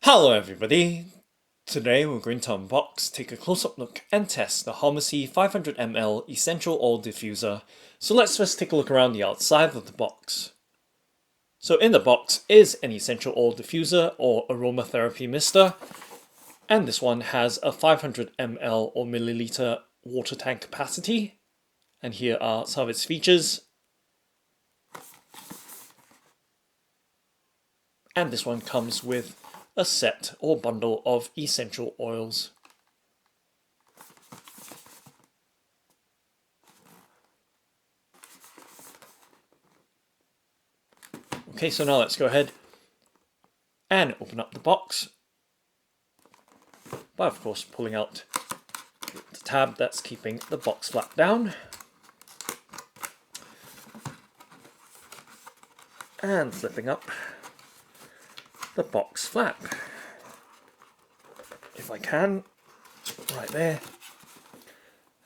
Hello everybody! Today we're going to unbox, take a close-up look and test the Homasy 500ml Essential Oil Diffuser. So let's first take a look around the outside of the box. So in the box is an Essential Oil Diffuser or Aromatherapy mister, and this one has a 500ml or milliliter water tank capacity. And here are some of its features. And this one comes with a set or bundle of essential oils. Okay, so now let's go ahead and open up the box by of course pulling out the tab that's keeping the box flap down. And flipping up the box flap, if I can, right there,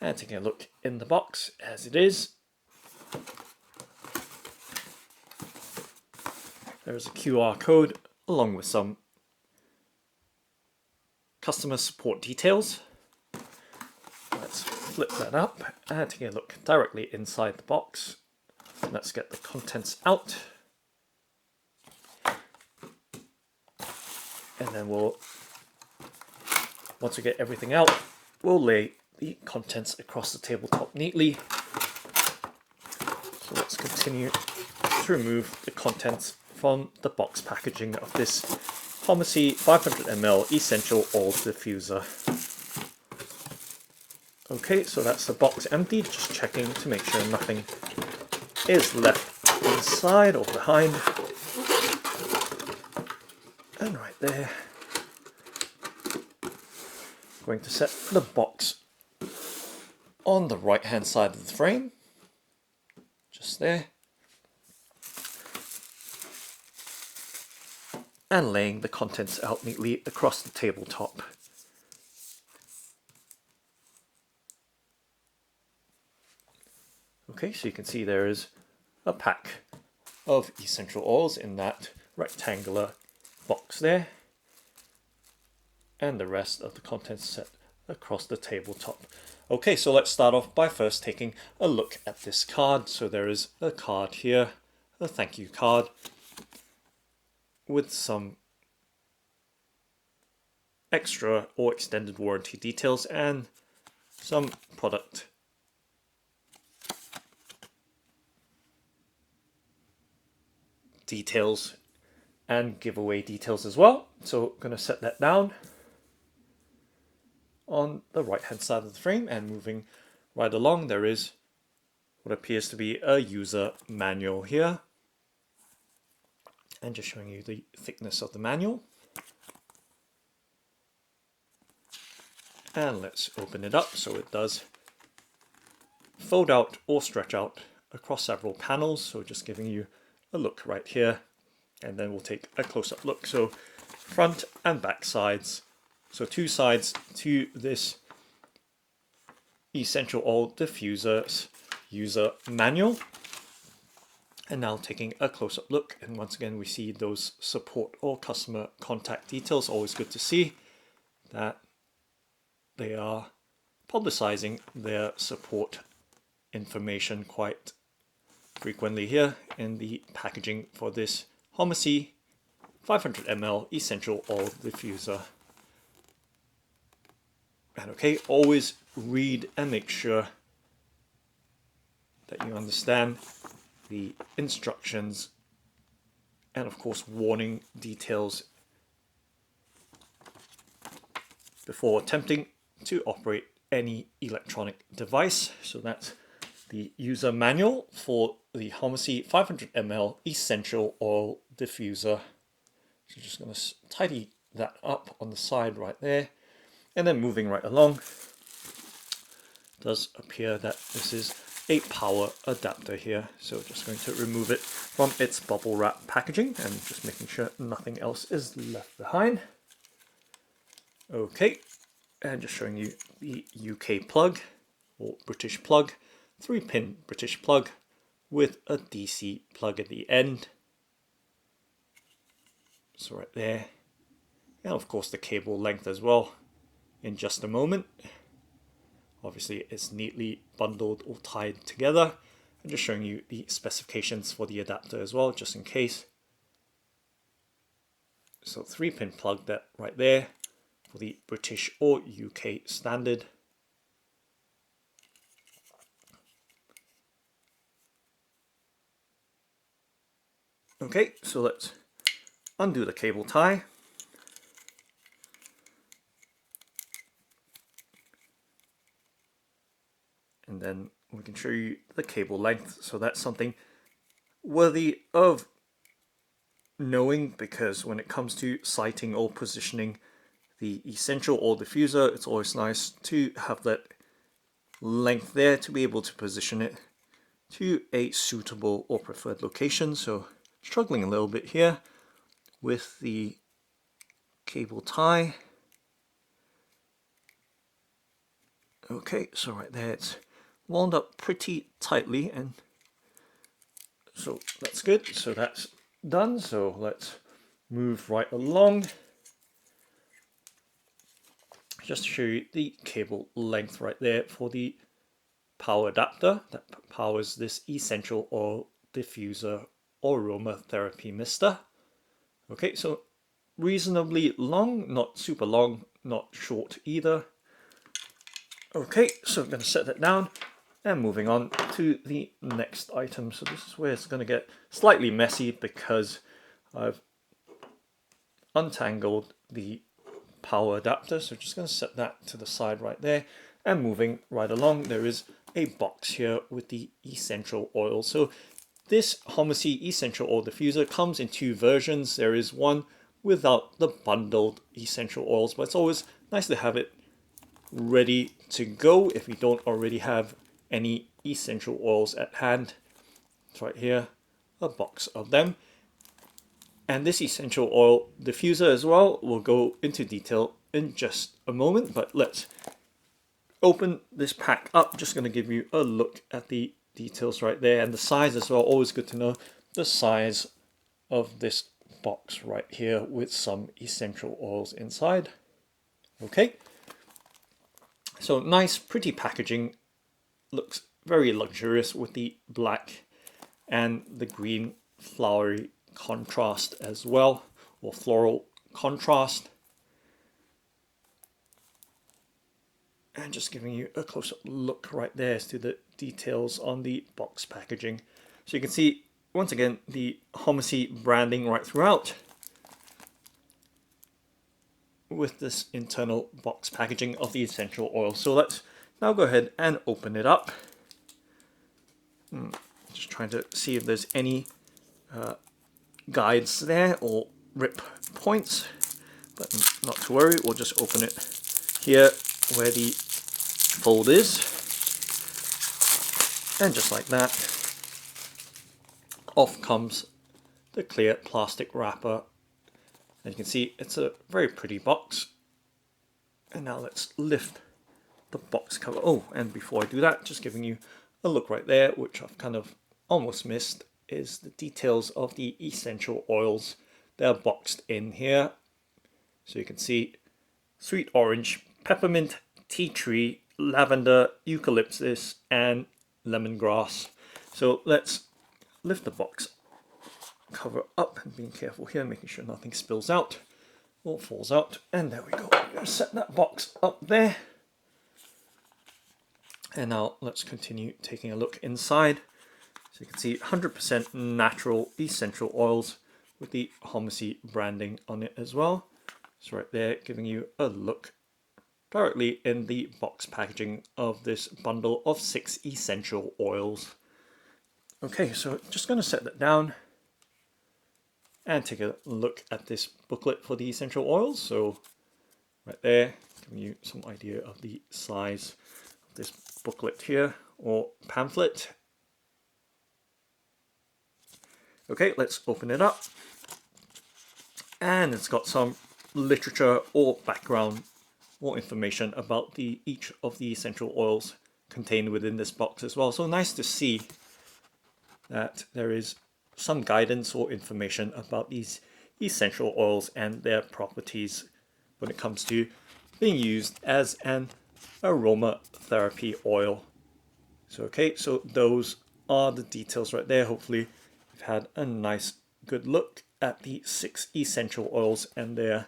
and taking a look in the box as it is. There's a QR code along with some customer support details. Let's flip that up and taking a look directly inside the box. Let's get the contents out. And then once we get everything out, we'll lay the contents across the tabletop neatly. So let's continue to remove the contents from the box packaging of this Homasy 500ml Essential Oil Diffuser. Okay, so that's the box emptied, just checking to make sure nothing is left inside or behind. And right there, going to set the box on the right hand side of the frame, just there, and laying the contents out neatly across the tabletop. Okay, so you can see there is a pack of essential oils in that rectangular box there, and the rest of the contents set across the tabletop. Okay, so let's start off by first taking a look at this card. So there is a card here, a thank you card with some extra or extended warranty details and some product details and giveaway details as well. So I'm going to set that down on the right hand side of the frame, and moving right along there is what appears to be a user manual here, and just showing you the thickness of the manual. And let's open it up. So it does fold out or stretch out across several panels, so just giving you a look right here, and then we'll take a close-up look. So front and back sides, so two sides to this Essential Oil Diffuser's user manual. And now taking a close-up look, and once again we see those support or customer contact details. Always good to see that they are publicizing their support information quite frequently here in the packaging for this Homasy 500ml Essential Oil Diffuser. And okay, always read and make sure that you understand the instructions and of course warning details before attempting to operate any electronic device. So that's the user manual for the Homasy 500ml Essential Oil Diffuser. So just going to tidy that up on the side right there, and then moving right along, it does appear that this is a power adapter here. So just going to remove it from its bubble wrap packaging and just making sure nothing else is left behind. Okay, and just showing you the UK plug or British plug, 3-pin British plug with a DC plug at the end. So right there, and of course the cable length as well in just a moment. Obviously it's neatly bundled or tied together. I'm just showing you the specifications for the adapter as well, just in case. So 3-pin plug that right there for the British or UK standard. Okay, so let's undo the cable tie. And then we can show you the cable length. So that's something worthy of knowing, because when it comes to sighting or positioning the Essential Oil Diffuser, it's always nice to have that length there to be able to position it to a suitable or preferred location. So struggling a little bit here with the cable tie. Okay, so right there it's wound up pretty tightly, and so that's good. So that's done. So let's move right along. Just to show you the cable length right there for the power adapter that powers this Essential Oil Diffuser Aromatherapy mister. Okay, so reasonably long, not super long, not short either. Okay, so I'm going to set that down and moving on to the next item. So this is where it's going to get slightly messy because I've untangled the power adapter. So just going to set that to the side right there, and moving right along, there is a box here with the essential oil. So this Homasy Essential Oil Diffuser comes in two versions. There is one without the bundled essential oils, but it's always nice to have it ready to go if you don't already have any essential oils at hand. It's right here, a box of them. And this essential oil diffuser as well, we'll go into detail in just a moment, but let's open this pack up. Just going to give you a look at the details right there, and the size as well. Always good to know the size of this box right here with some essential oils inside. Okay, so nice pretty packaging, looks very luxurious with the black and the green flowery contrast as well, or floral contrast. And just giving you a close-up look right there as to the details on the box packaging. So you can see once again the Homasy branding right throughout, with this internal box packaging of the essential oil. So let's now go ahead and open it up. Just trying to see if there's any guides there or rip points, but not to worry, we'll just open it here where the fold is, and just like that, off comes the clear plastic wrapper. And you can see it's a very pretty box. And now let's lift the box cover. Oh, and before I do that, just giving you a look right there, which I've kind of almost missed, is the details of the essential oils. They're boxed in here. So you can see sweet orange, peppermint, tea tree, lavender, eucalyptus, and lemongrass. So let's lift the box cover up, and being careful here, making sure nothing spills out or falls out. And there we go. I'm going to set that box up there. And now let's continue taking a look inside. So you can see 100% natural essential oils with the Homasy branding on it as well. So right there, giving you a look directly in the box packaging of this bundle of 6 essential oils. Okay, so just going to set that down and take a look at this booklet for the essential oils. So right there, giving you some idea of the size of this booklet here, or pamphlet. Okay, let's open it up. And it's got some literature or background or information about each of the essential oils contained within this box as well. So nice to see that there is some guidance or information about these essential oils and their properties when it comes to being used as an aromatherapy oil. So okay, so those are the details right there. Hopefully you've had a nice good look at the 6 essential oils and their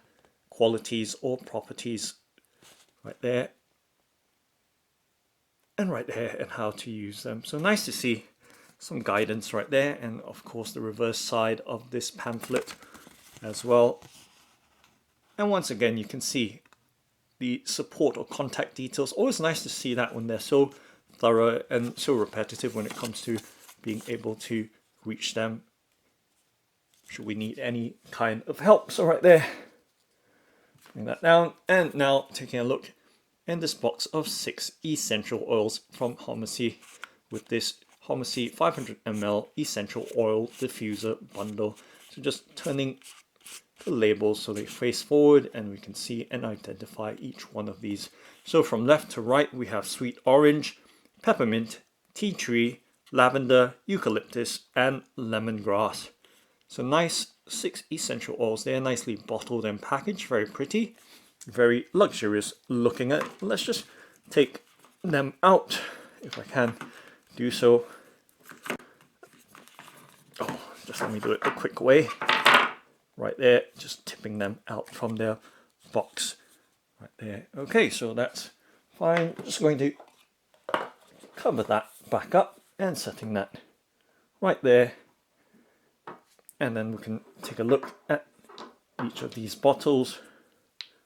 qualities or properties right there and right there, and how to use them. So nice to see some guidance right there, and of course the reverse side of this pamphlet as well. And once again you can see the support or contact details. Always nice to see that when they're so thorough and so repetitive when it comes to being able to reach them should we need any kind of help. So right there, bring that down, and now taking a look in this box of 6 essential oils from Homasy with this Homasy 500ml essential oil diffuser bundle. So just turning the labels so they face forward and we can see and identify each one of these. So from left to right we have sweet orange, peppermint, tea tree, lavender, eucalyptus and lemongrass. So nice 6 essential oils there, nicely bottled and packaged, very pretty, very luxurious looking at. Let's just take them out if I can do so. Oh, just let me do it the quick way. Right there, just tipping them out from their box right there. Okay, so that's fine. Just going to cover that back up and setting that right there, and then we can take a look at each of these bottles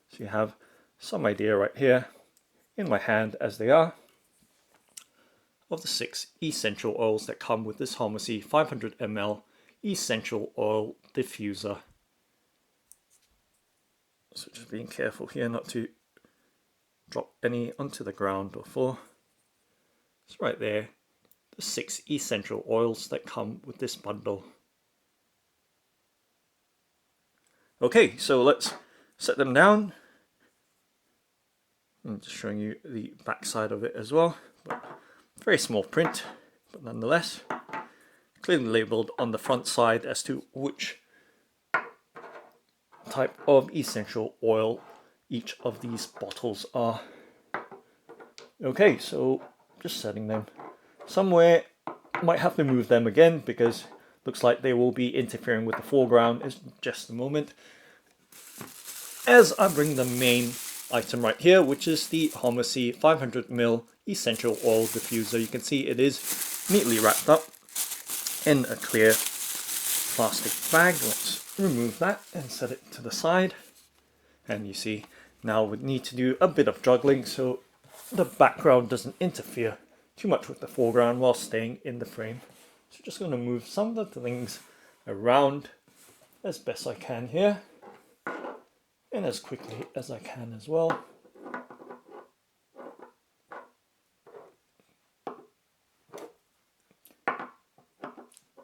so you have some idea right here in my hand as they are of the 6 essential oils that come with this Homasy 500ml essential oil diffuser. So just being careful here not to drop any onto the ground before. It's right there, the 6 essential oils that come with this bundle. Okay, so let's set them down. I'm just showing you the back side of it as well. But very small print, but nonetheless clearly labelled on the front side as to which type of essential oil each of these bottles are. Okay, so just setting them somewhere. Might have to move them again because looks like they will be interfering with the foreground in just a moment. As I bring the main item right here, which is the Homasy 500ml essential oil diffuser. You can see it is neatly wrapped up in a clear plastic bag. Let's remove that and set it to the side. And you see now we need to do a bit of juggling so the background doesn't interfere too much with the foreground while staying in the frame. So just going to move some of the things around as best I can here, and as quickly as I can as well.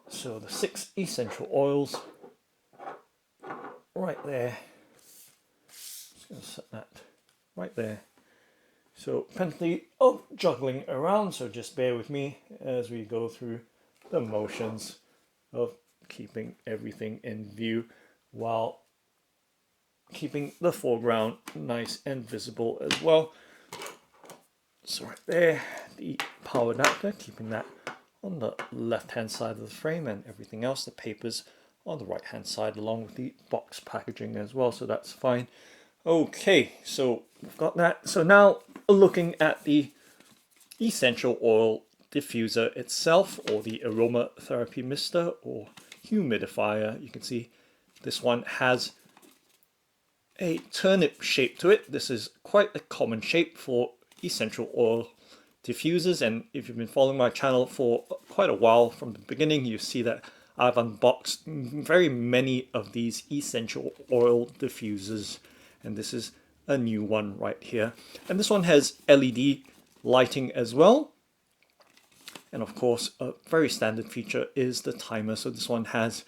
So the 6 essential oils right there. Just going to set that right there. So plenty of juggling around, so just bear with me as we go through the motions of keeping everything in view while keeping the foreground nice and visible as well. So right there, the power adapter, keeping that on the left hand side of the frame, and everything else, the papers on the right hand side along with the box packaging as well, so that's fine. Okay, so we've got that. So now looking at the essential oil diffuser itself, or the aromatherapy mister or humidifier, you can see this one has a turnip shape to it. This is quite a common shape for essential oil diffusers, and if you've been following my channel for quite a while from the beginning, you see that I've unboxed very many of these essential oil diffusers, and this is a new one right here. And this one has LED lighting as well, and of course a very standard feature is the timer. So this one has,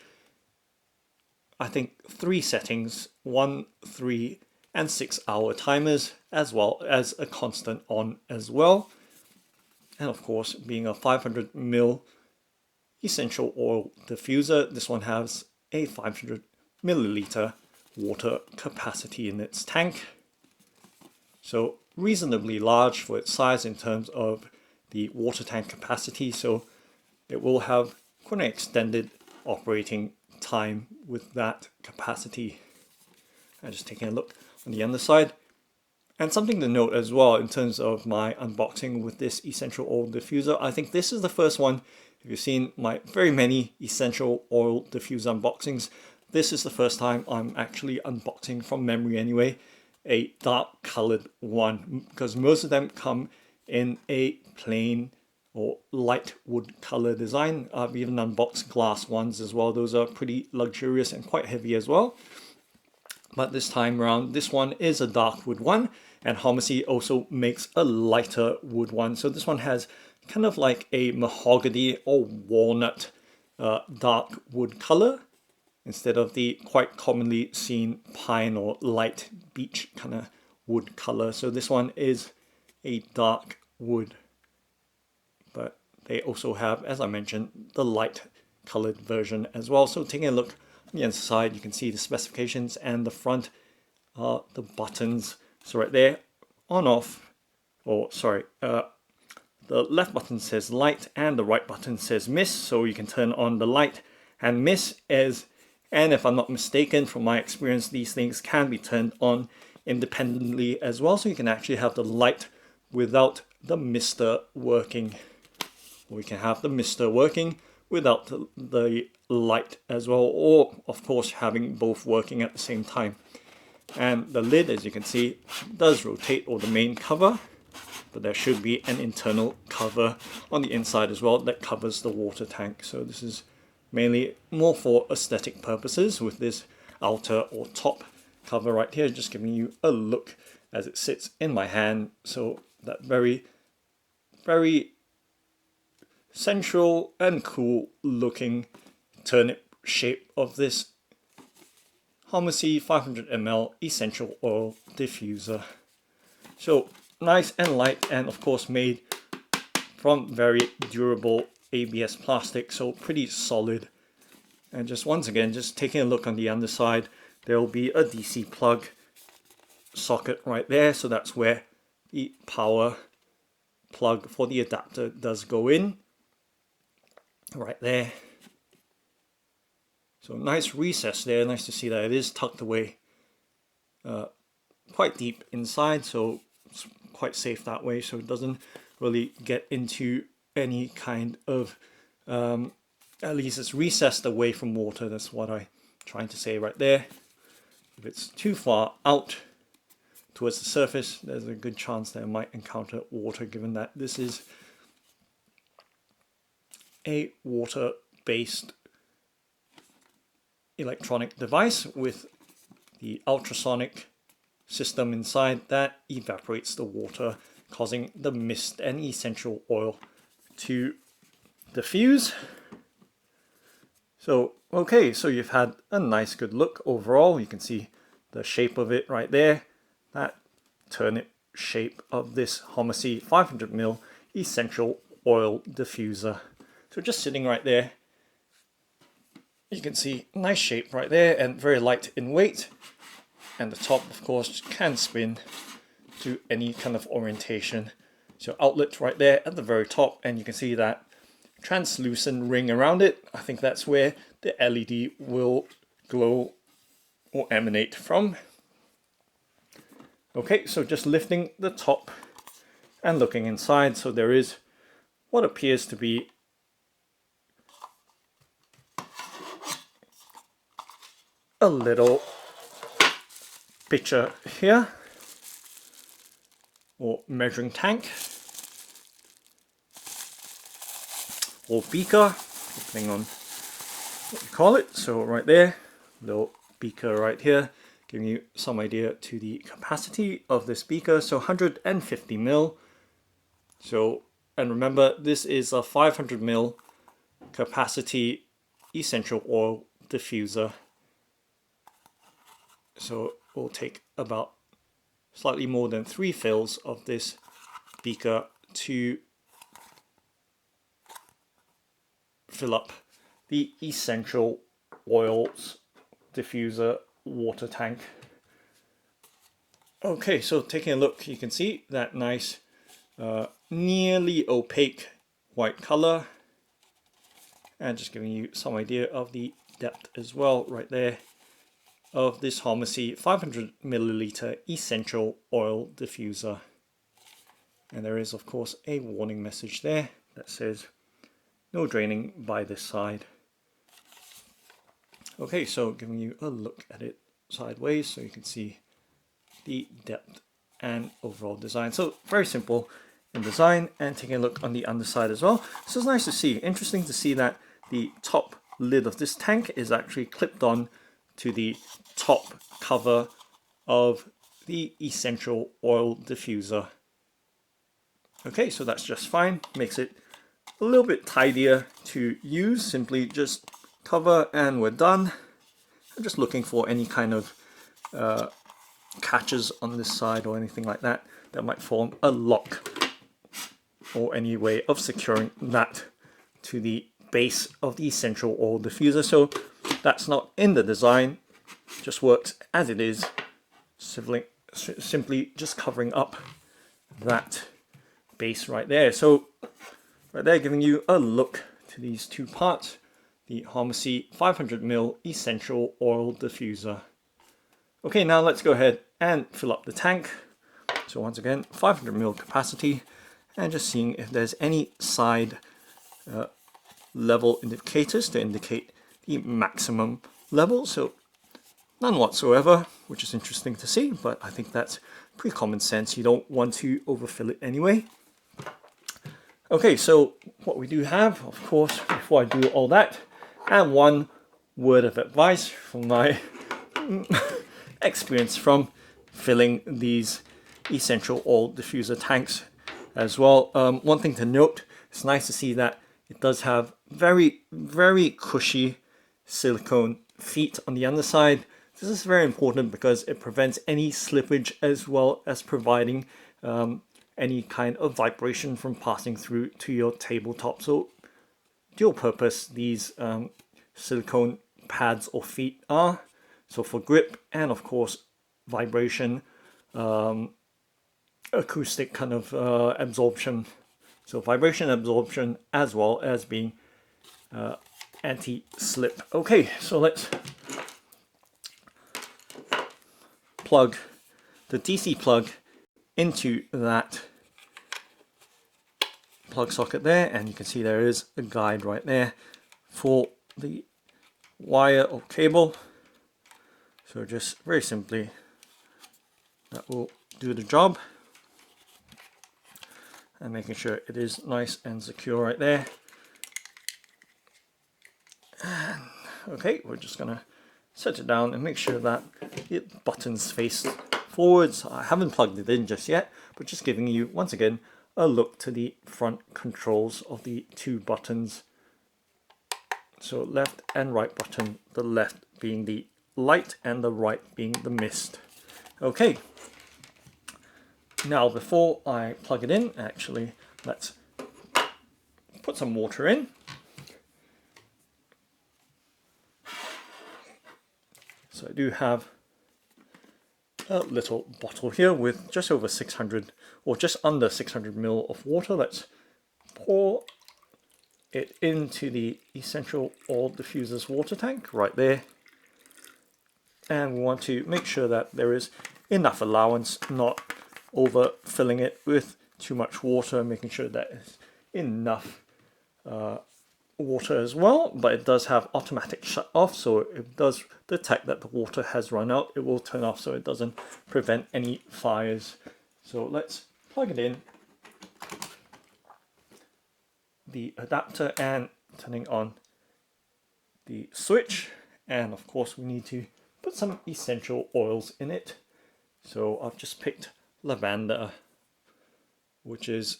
I think, 3 settings, 1, 3 and 6 hour timers, as well as a constant on as well. And of course, being a 500ml essential oil diffuser, this one has a 500 milliliter water capacity in its tank. So reasonably large for its size in terms of the water tank capacity, so it will have quite an extended operating time with that capacity. I'm just taking a look on the underside. And something to note as well in terms of my unboxing with this Essential Oil Diffuser, I think this is the first one. If you've seen my very many Essential Oil Diffuser unboxings, this is the first time I'm actually unboxing from memory anyway, a dark colored one, because most of them come in a plain or light wood color design. I've even unboxed glass ones as well. Those are pretty luxurious and quite heavy as well. But this time around, this one is a dark wood one, and Homasy also makes a lighter wood one. So this one has kind of like a mahogany or walnut dark wood color instead of the quite commonly seen pine or light beech kind of wood color. So this one is a dark wood, but they also have, as I mentioned, the light colored version as well. So taking a look on the inside, you can see the specifications, and the front are the buttons. So right there, on off, or sorry, the left button says light and the right button says mist, so you can turn on the light and mist as, and if I'm not mistaken, from my experience, these things can be turned on independently as well, so you can actually have the light without the mister working, or you can have the mister working without the light as well, or of course having both working at the same time. And the lid, as you can see, does rotate, or the main cover, but there should be an internal cover on the inside as well that covers the water tank. So this is mainly more for aesthetic purposes with this outer or top cover right here, just giving you a look as it sits in my hand. So that very, very sensual and cool looking turnip shape of this Homasy 500ml Essential Oil Diffuser. So nice and light, and of course made from very durable ABS plastic, so pretty solid. And just once again, just taking a look on the underside, there will be a DC plug socket right there, so that's where the power plug for the adapter does go in, right there. So nice recess there, nice to see that it is tucked away quite deep inside, so it's quite safe that way, so it doesn't really get into any kind of, at least it's recessed away from water. That's what I'm trying to say right there. If it's too far out towards the surface, there's a good chance that it might encounter water, given that this is a water-based electronic device with the ultrasonic system inside that evaporates the water, causing the mist and essential oil to diffuse. So okay, so you've had a nice good look overall. You can see the shape of it right there, that turnip shape of this Homasy 500ml Essential Oil Diffuser. So just sitting right there, you can see nice shape right there and very light in weight. And the top, of course, can spin to any kind of orientation. So outlet right there at the very top, and you can see that translucent ring around it. I think that's where the LED will glow or emanate from. Okay, so just lifting the top and looking inside, so there is what appears to be a little pitcher here, or measuring tank, or beaker, depending on what you call it. So right there, little beaker right here, giving you some idea to the capacity of this beaker. So 150ml. So, and remember, this is a 500ml capacity essential oil diffuser. So we'll take about slightly more than 3 fills of this beaker to fill up the essential oils Diffuser water tank. Okay, so taking a look, you can see that nice nearly opaque white color, and just giving you some idea of the depth as well right there of this Homasy 500ml Essential Oil Diffuser. And there is of course a warning message there that says no draining by this side. Okay, so giving you a look at it sideways so you can see the depth and overall design. So very simple in design, and taking a look on the underside as well. So it's nice to see, interesting to see that the top lid of this tank is actually clipped on to the top cover of the Essential Oil Diffuser. Okay, so that's just fine. Makes it a little bit tidier to use. Simply just cover and we're done. I'm just looking for any kind of catches on this side or anything like that that might form a lock or any way of securing that to the base of the Essential Oil Diffuser. So that's not in the design, just works as it is, simply just covering up that base right there. So right there, giving you a look to these two parts, the Homasy 500ml Essential Oil Diffuser. Okay, now let's go ahead and fill up the tank. So once again, 500ml capacity, and just seeing if there's any side level indicators to indicate the maximum level. So none whatsoever, which is interesting to see, but I think that's pretty common sense. You don't want to overfill it anyway. Okay, so what we do have, of course, before I do all that, and one word of advice from my experience from filling these Essential Oil Diffuser tanks as well. One thing to note, it's nice to see that it does have very, very cushy silicone feet on the underside. This is very important because it prevents any slippage as well as providing any kind of vibration from passing through to your tabletop. So dual purpose these silicone pads or feet are. So for grip and of course vibration, acoustic kind of absorption. So vibration absorption as well as being anti-slip. Okay, so let's plug the DC plug into that plug socket there, and you can see there is a guide right there for the wire or cable. So just very simply, that will do the job, and making sure it is nice and secure right there. And okay, we're just gonna set it down and make sure that the buttons face forwards. I haven't plugged it in just yet, but just giving you once again a look to the front controls of the two buttons. So left and right button, the left being the light and the right being the mist. Okay, now before I plug it in, actually let's put some water in. So I do have a little bottle here with just over 600 or just under 600 ml of water. Let's pour it into the Essential Oil Diffuser's water tank right there. And we want to make sure that there is enough allowance, not overfilling it with too much water, making sure that it's enough water as well. But it does have automatic shut off, so it does detect that the water has run out, it will turn off so it doesn't prevent any fires. So let's plug it in, the adapter, and turning on the switch. And of course we need to put some essential oils in it. So I've just picked lavender, which is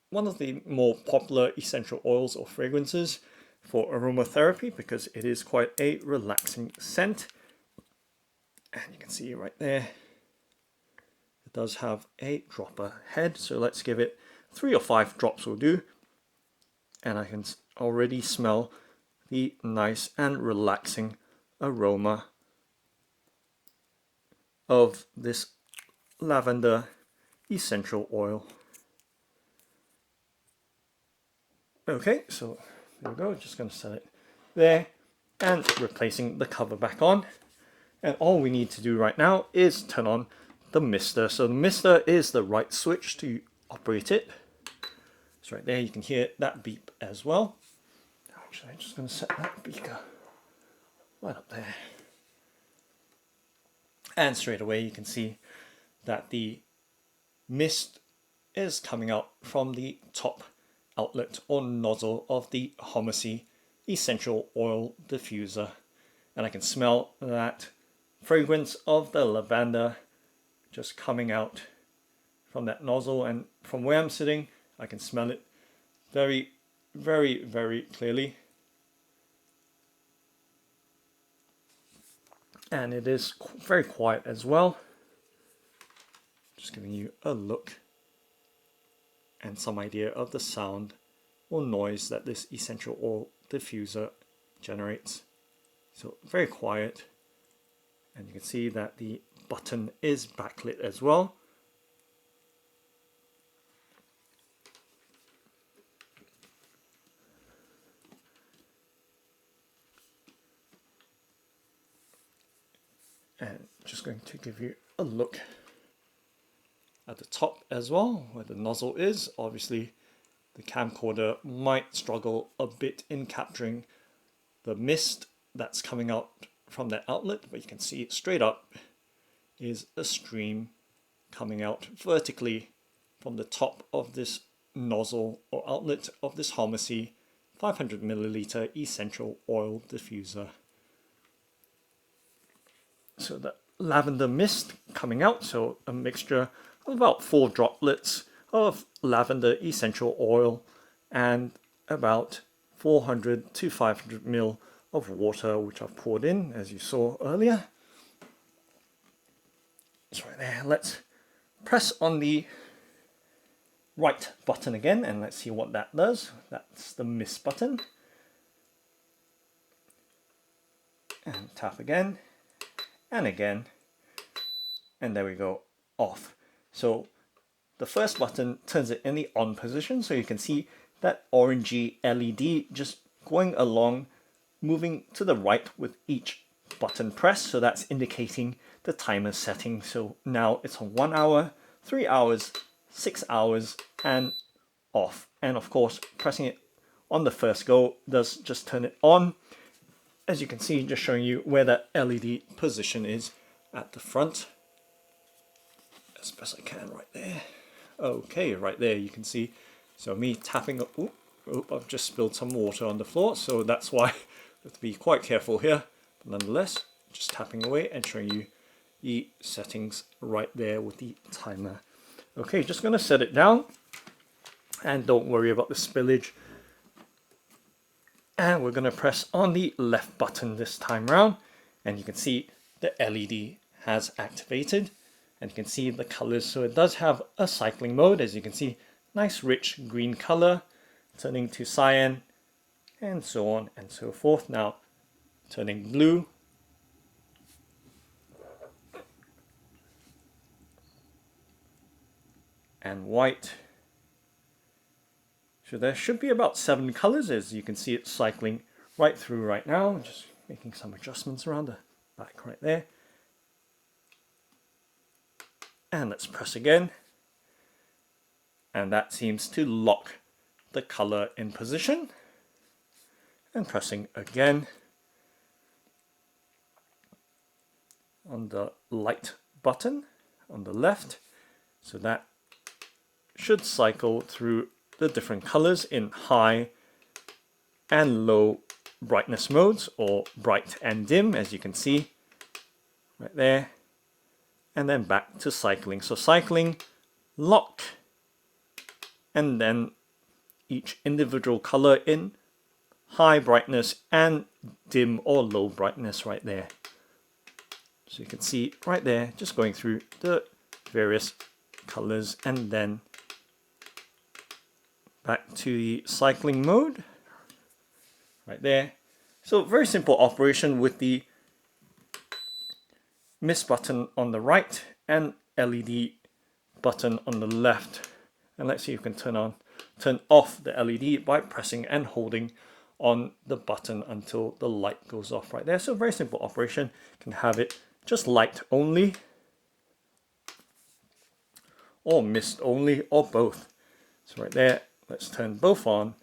one of the more popular essential oils or fragrances for aromatherapy because it is quite a relaxing scent. And you can see right there, it does have a dropper head. So let's give it 3 or 5 drops will do. And I can already smell the nice and relaxing aroma of this lavender essential oil. Okay, so there we go, just going to set it there and replacing the cover back on. And all we need to do right now is turn on the mister. So the mister is the right switch to operate it. So right there you can hear that beep as well. Actually, I'm just going to set that beaker right up there. And straight away you can see that the mist is coming out from the top outlet or nozzle of the Homasy Essential Oil Diffuser. And I can smell that fragrance of the lavender just coming out from that nozzle, and from where I'm sitting I can smell it very, very, very clearly. And it is very quiet as well. Just giving you a look and some idea of the sound or noise that this essential oil diffuser generates. So very quiet, and you can see that the button is backlit as well. And just going to give you a look at the top as well, where the nozzle is. Obviously the camcorder might struggle a bit in capturing the mist that's coming out from that outlet, but you can see it straight up is a stream coming out vertically from the top of this nozzle or outlet of this Homasy 500ml essential oil diffuser. So the lavender mist coming out, so a mixture of about 4 droplets of lavender essential oil and about 400 to 500 ml of water, which I've poured in as you saw earlier. It's right there. Let's press on the right button again and let's see what that does. That's the mist button. And tap again and again, and there we go, off. So the first button turns it in the on position, so you can see that orangey LED just going along, moving to the right with each button press. So that's indicating the timer setting. So now it's on 1 hour, 3 hours, 6 hours, and off. And of course, pressing it on the first go does just turn it on. As you can see, just showing you where that LED position is at the front. As best I can right there. Okay, right there you can see. So me tapping, I've just spilled some water on the floor, so that's why I have to be quite careful here. But nonetheless, just tapping away and showing you the settings right there with the timer. Okay, just going to set it down. And don't worry about the spillage. And we're going to press on the left button this time round, and you can see the LED has activated, and you can see the colors. So it does have a cycling mode, as you can see, nice rich green color turning to cyan and so on and so forth. Now turning blue, and white. So there should be about 7 colors, as you can see it cycling right through right now. Just making some adjustments around the back right there. And let's press again. And that seems to lock the color in position. And pressing again on the light button on the left. So that should cycle through the different colors in high and low brightness modes, or bright and dim, as you can see right there, and then back to cycling. So cycling, lock, and then each individual color in high brightness and dim or low brightness right there. So you can see right there, just going through the various colors, and then back to the cycling mode right there, So very simple operation with the mist button on the right and LED button on the left. And let's see if we can turn off the LED by pressing and holding on the button until the light goes off right there. So very simple operation. You can have it just light only, or mist only, or both. So right there, let's turn both on,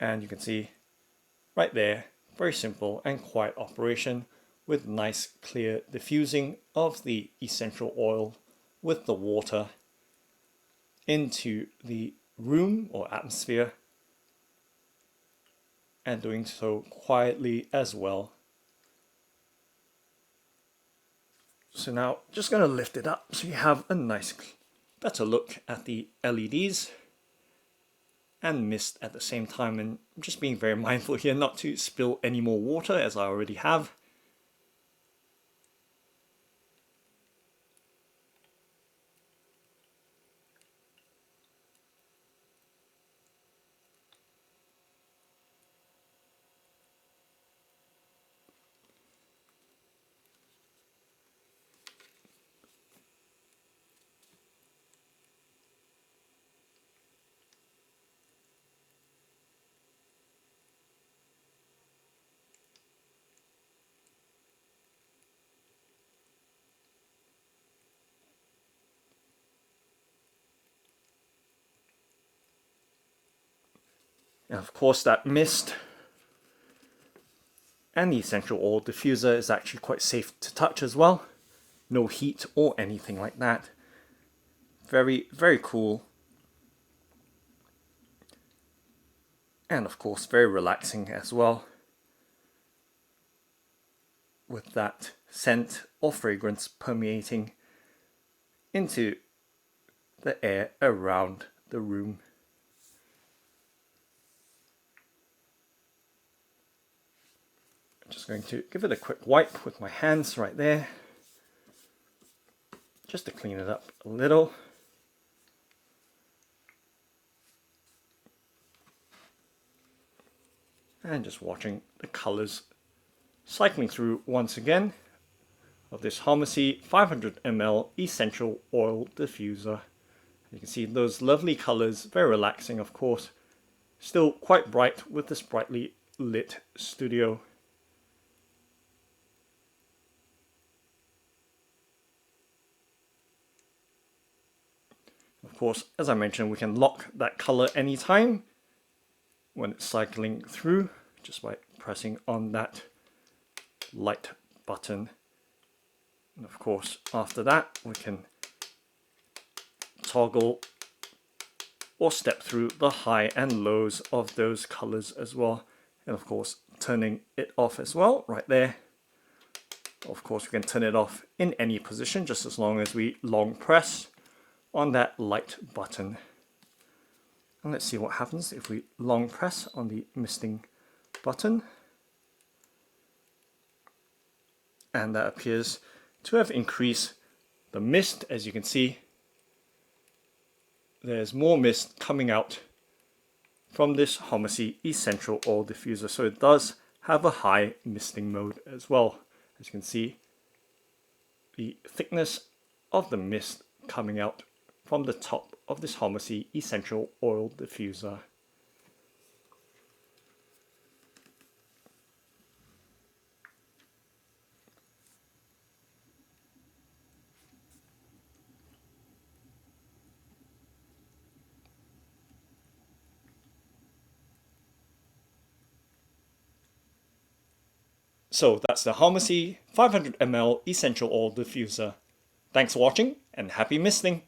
and you can see right there, very simple and quiet operation with nice clear diffusing of the essential oil with the water into the room or atmosphere, and doing so quietly as well. So now just going to lift it up so you have a nice better look at the LEDs and mist at the same time, and I'm just being very mindful here not to spill any more water as I already have. And of course that mist and the essential oil diffuser is actually quite safe to touch as well. No heat or anything like that. Very, very cool. And of course very relaxing as well, with that scent or fragrance permeating into the air around the room. I'm just going to give it a quick wipe with my hands right there, just to clean it up a little. And just watching the colors cycling through once again of this Homasy 500ml Essential Oil Diffuser. You can see those lovely colors, very relaxing of course, still quite bright with this brightly lit studio. Of course, as I mentioned, we can lock that color anytime when it's cycling through, just by pressing on that light button. And of course, after that, we can toggle or step through the high and lows of those colors as well. And of course, turning it off as well, right there. Of course, we can turn it off in any position, just as long as we long press on that light button. And let's see what happens if we long press on the misting button. And that appears to have increased the mist. As you can see, there's more mist coming out from this Homasy Essential Oil Diffuser. So it does have a high misting mode as well. As you can see, the thickness of the mist coming out from the top of this Homasy Essential Oil Diffuser. So that's the Homasy 500ml Essential Oil Diffuser. Thanks for watching and happy misting!